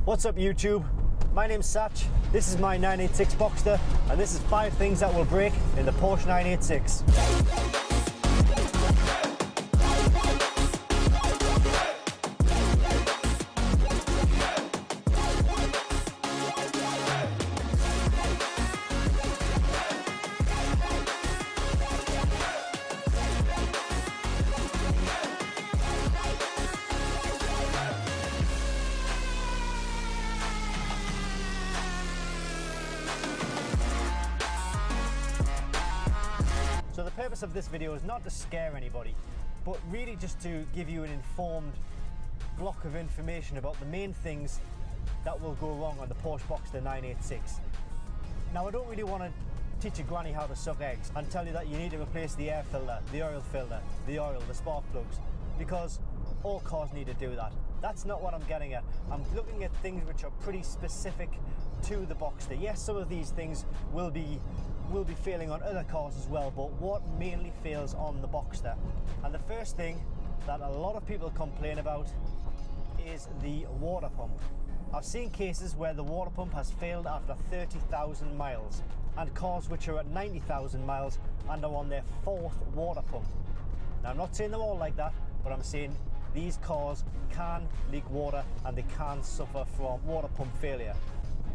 What's up YouTube? My name's Satch, this is my 986 Boxster, and this is 5 things that will break in the Porsche 986. So the purpose of this video is not to scare anybody, but really just to give you an informed block of information about the main things that will go wrong on the Porsche Boxster 986. Now I don't really want to teach a granny how to suck eggs and tell you that you need to replace the air filter, the oil filter, the oil, the spark plugs, because all cars need to do that. That's not what I'm getting at. I'm looking at things which are pretty specific to the Boxster. Yes, some of these things will be failing on other cars as well, but what mainly fails on the Boxster? And the first thing that a lot of people complain about is the water pump. I've seen cases where the water pump has failed after 30,000 miles, and cars which are at 90,000 miles and are on their 4th water pump. Now I'm not saying they're all like that, but I'm saying these cars can leak water and they can suffer from water pump failure.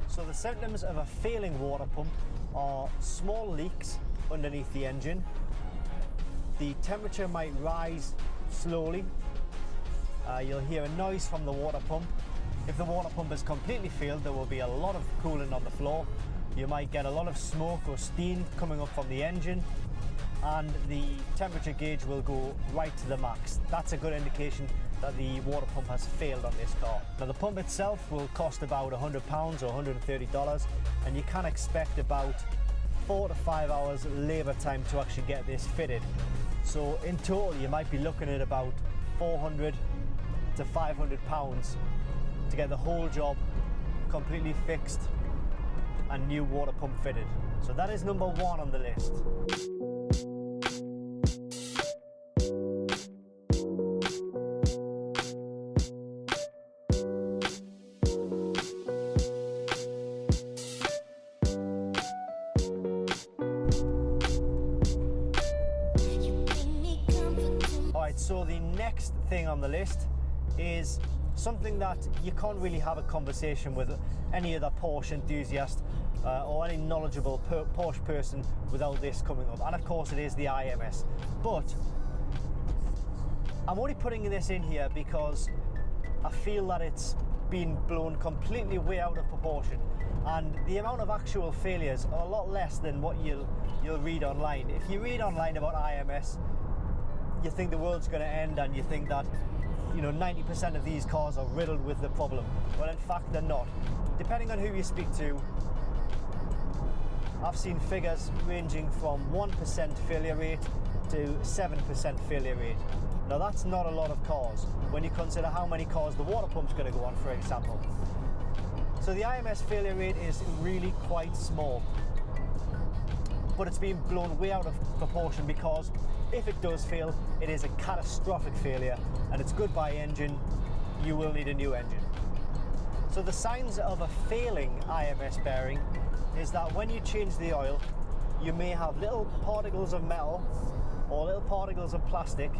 So the symptoms of a failing water pump are small leaks underneath the engine. The temperature might rise slowly. You'll hear a noise from the water pump. If the water pump has completely failed, there will be a lot of coolant on the floor. You might get a lot of smoke or steam coming up from the engine, and the temperature gauge will go right to the max. That's a good indication that the water pump has failed on this car. Now the pump itself will cost about £100 or $130, and you can expect about 4 to 5 hours labour time to actually get this fitted. So in total you might be looking at about £400 to £500 to get the whole job completely fixed and new water pump fitted. So that is number 1 on the list. So the next thing on the list is something that you can't really have a conversation with any other Porsche enthusiast or any knowledgeable Porsche person without this coming up, and of course it is the IMS. But I'm only putting this in here because I feel that it's been blown completely way out of proportion, and the amount of actual failures are a lot less than what you'll read online. If you read online about IMS, you think the world's going to end, and you think that 90% of these cars are riddled with the problem. Well, in fact they're not. Depending on who you speak to, I've seen figures ranging from 1% failure rate to 7% failure rate. Now that's not a lot of cars when you consider how many cars the water pump's going to go on, for example. So the IMS failure rate is really quite small, but it's been blown way out of proportion, because if it does fail, it is a catastrophic failure and it's goodbye engine. You will need a new engine. So the signs of a failing IMS bearing is that when you change the oil, you may have little particles of metal or little particles of plastic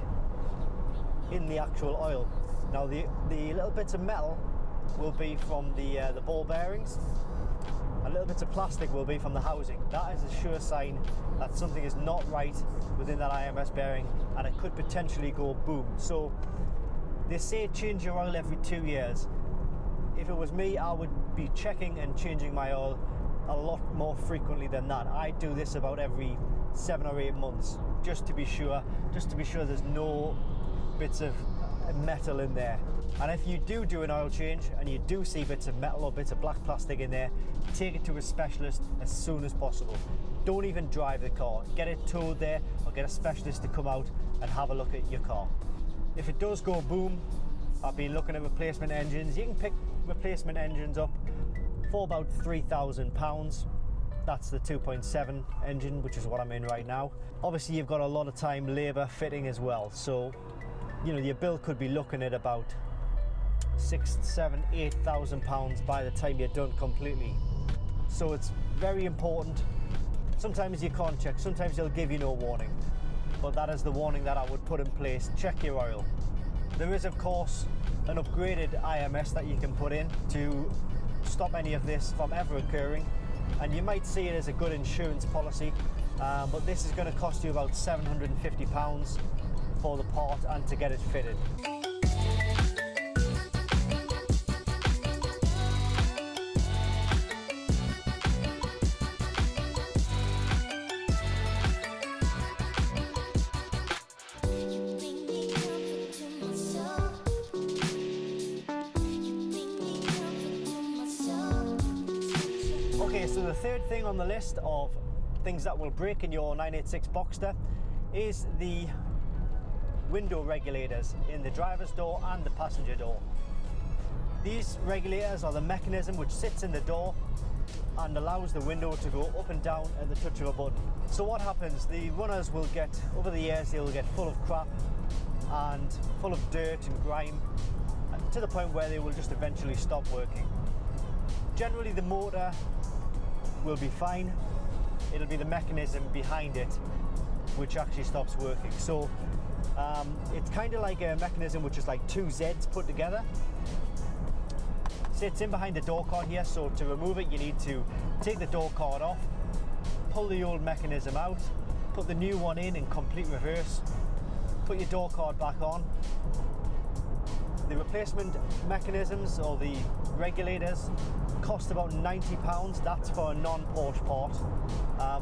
in the actual oil. Now the little bits of metal will be from the ball bearings, and little bits of plastic will be from the housing. That is a sure sign that something is not right within that IMS bearing, and it could potentially go boom. So they say change your oil every 2 years. If it was me, I would be checking and changing my oil a lot more frequently than that. I do this about every 7 or 8 months, just to be sure there's no bits of metal in there. And if you do an oil change and you do see bits of metal or bits of black plastic in there, take it to a specialist as soon as possible. Don't even drive the car. Get it towed there, or get a specialist to come out and have a look at your car. If it does go boom, I've been looking at replacement engines. You can pick replacement engines up for about £3,000. That's the 2.7 engine, which is what I'm in right now. Obviously you've got a lot of time, labour, fitting as well, so your bill could be looking at about 6, 7, 8,000 pounds by the time you're done completely. So it's very important. Sometimes you can't check, sometimes they'll give you no warning, but that is the warning that I would put in place. Check your oil. There is of course an upgraded IMS that you can put in to stop any of this from ever occurring, and you might see it as a good insurance policy, but this is going to cost you about £750 for the part and to get it fitted. Okay, so the third thing on the list of things that will break in your 986 Boxster is the window regulators in the driver's door and the passenger door. These regulators are the mechanism which sits in the door and allows the window to go up and down at the touch of a button. So what happens, the runners will get, over the years, they'll get full of crap and full of dirt and grime, to the point where they will just eventually stop working. Generally the motor will be fine, it'll be the mechanism behind it which actually stops working. So it's kind of like a mechanism which is like two Zs put together. Sits in behind the door card here, so to remove it you need to take the door card off, pull the old mechanism out, put the new one in complete reverse, put your door card back on. The replacement mechanisms or the regulators cost about £90. That's for a non-Porsche part,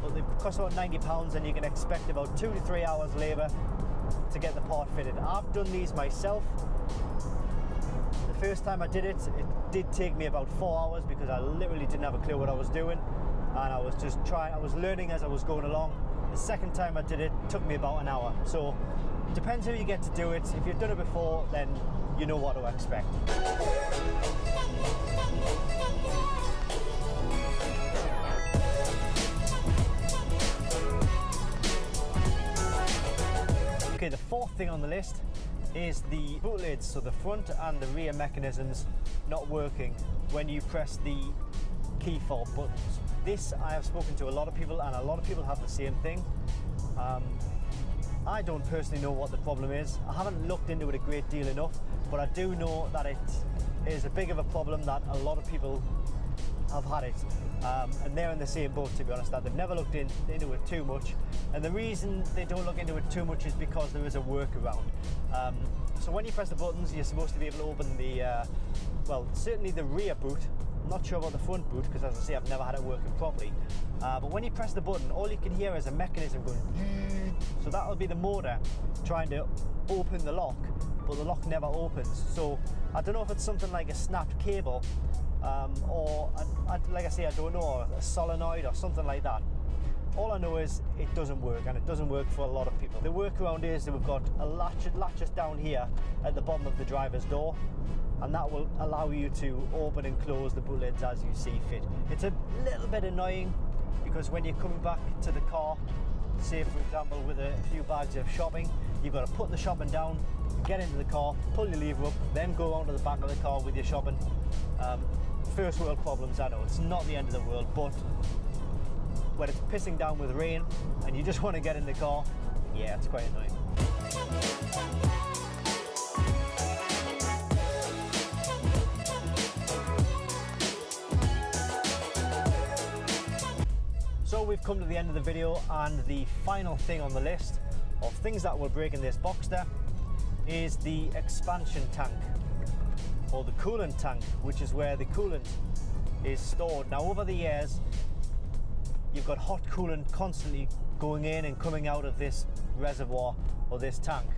but they cost about £90 and you can expect about 2 to 3 hours labour to get the part fitted. I've done these myself. The first time I did it, it did take me about 4 hours because I literally didn't have a clue what I was doing, and I was just trying, I was learning as I was going along. The second time I did it, took me about an hour. So depends who you get to do it. If you've done it before, then you know what to expect. Okay, the fourth thing on the list is the boot lids, so the front and the rear mechanisms not working when you press the key fob buttons. This, I have spoken to a lot of people and a lot of people have the same thing. I don't personally know what the problem is. I haven't looked into it a great deal enough, but I do know that it is a big of a problem that a lot of people have had it. And they're in the same boat, to be honest, that they've never looked into it too much. And the reason they don't look into it too much is because there is a workaround. So when you press the buttons, you're supposed to be able to open the, well, certainly the rear boot. I'm not sure about the front boot because, as I say, I've never had it working properly. But when you press the button, all you can hear is a mechanism going. So that'll be the motor trying to open the lock, but the lock never opens. So I don't know if it's something like a snapped cable, or like I say, I don't know, a solenoid or something like that. All I know is it doesn't work, and it doesn't work for a lot of people. The workaround is that we've got a latches down here at the bottom of the driver's door, and that will allow you to open and close the boot lids as you see fit. It's a little bit annoying because when you're coming back to the car, say for example with a few bags of shopping, you've got to put the shopping down, get into the car, pull your lever up, then go onto the back of the car with your shopping. First world problems, I know, it's not the end of the world, but when it's pissing down with rain and you just want to get in the car, yeah, it's quite annoying. So we've come to the end of the video, and the final thing on the list of things that will break in this Boxster is the expansion tank, or the coolant tank, which is where the coolant is stored. Now over the years you've got hot coolant constantly going in and coming out of this reservoir or this tank,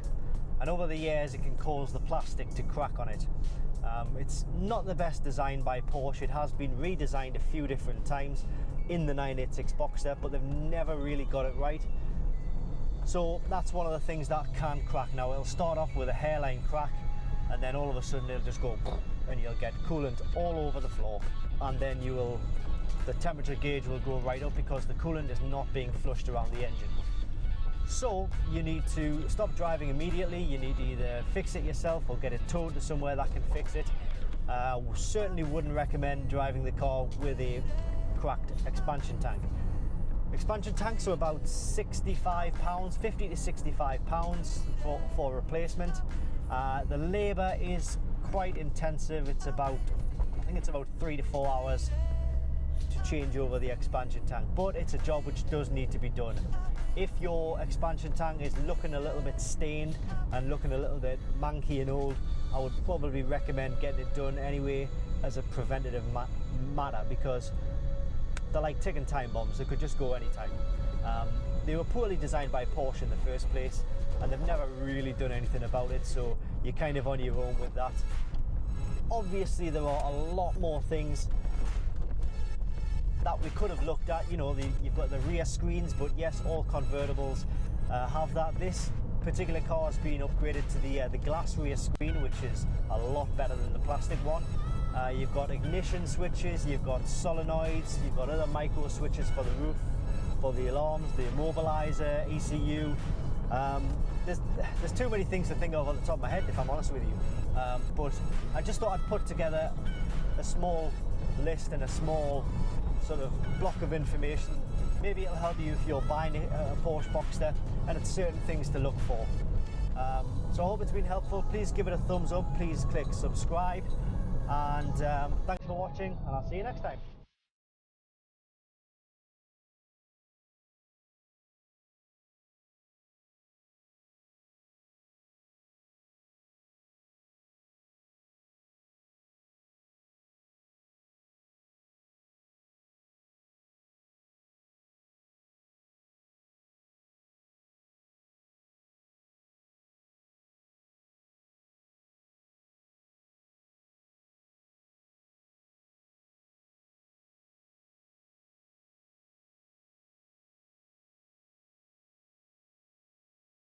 and over the years it can cause the plastic to crack on it. It's not the best design by Porsche. It has been redesigned a few different times in the 986 Boxster, but they've never really got it right. So that's one of the things that can crack. Now it'll start off with a hairline crack, and then all of a sudden it'll just go, and you'll get coolant all over the floor, and then the temperature gauge will go right up because the coolant is not being flushed around the engine. So you need to stop driving immediately. You need to either fix it yourself or get it towed to somewhere that can fix it. Certainly wouldn't recommend driving the car with a cracked expansion tank. Expansion tanks are about £65, 50 to £65 for replacement. The labour is quite intensive. It's about, I think it's about 3 to 4 hours to change over the expansion tank, but it's a job which does need to be done. If your expansion tank is looking a little bit stained and looking a little bit manky and old, I would probably recommend getting it done anyway as a preventative matter, because they're like ticking time bombs. They could just go anytime. They were poorly designed by Porsche in the first place, and they've never really done anything about it, so you're kind of on your own with that. Obviously there are a lot more things that we could have looked at. You know, you've got the rear screens, but yes, all convertibles have that. This particular car has been upgraded to the glass rear screen, which is a lot better than the plastic one. You've got ignition switches, you've got solenoids, you've got other micro switches for the roof, for the alarms, the immobilizer, ECU. There's too many things to think of on the top of my head, if I'm honest with you. But I just thought I'd put together a small list and a small sort of block of information. Maybe it'll help you if you're buying a Porsche Boxster, and it's certain things to look for. So I hope it's been helpful. Please give it a thumbs up, please click subscribe, and thanks for watching, and I'll see you next time.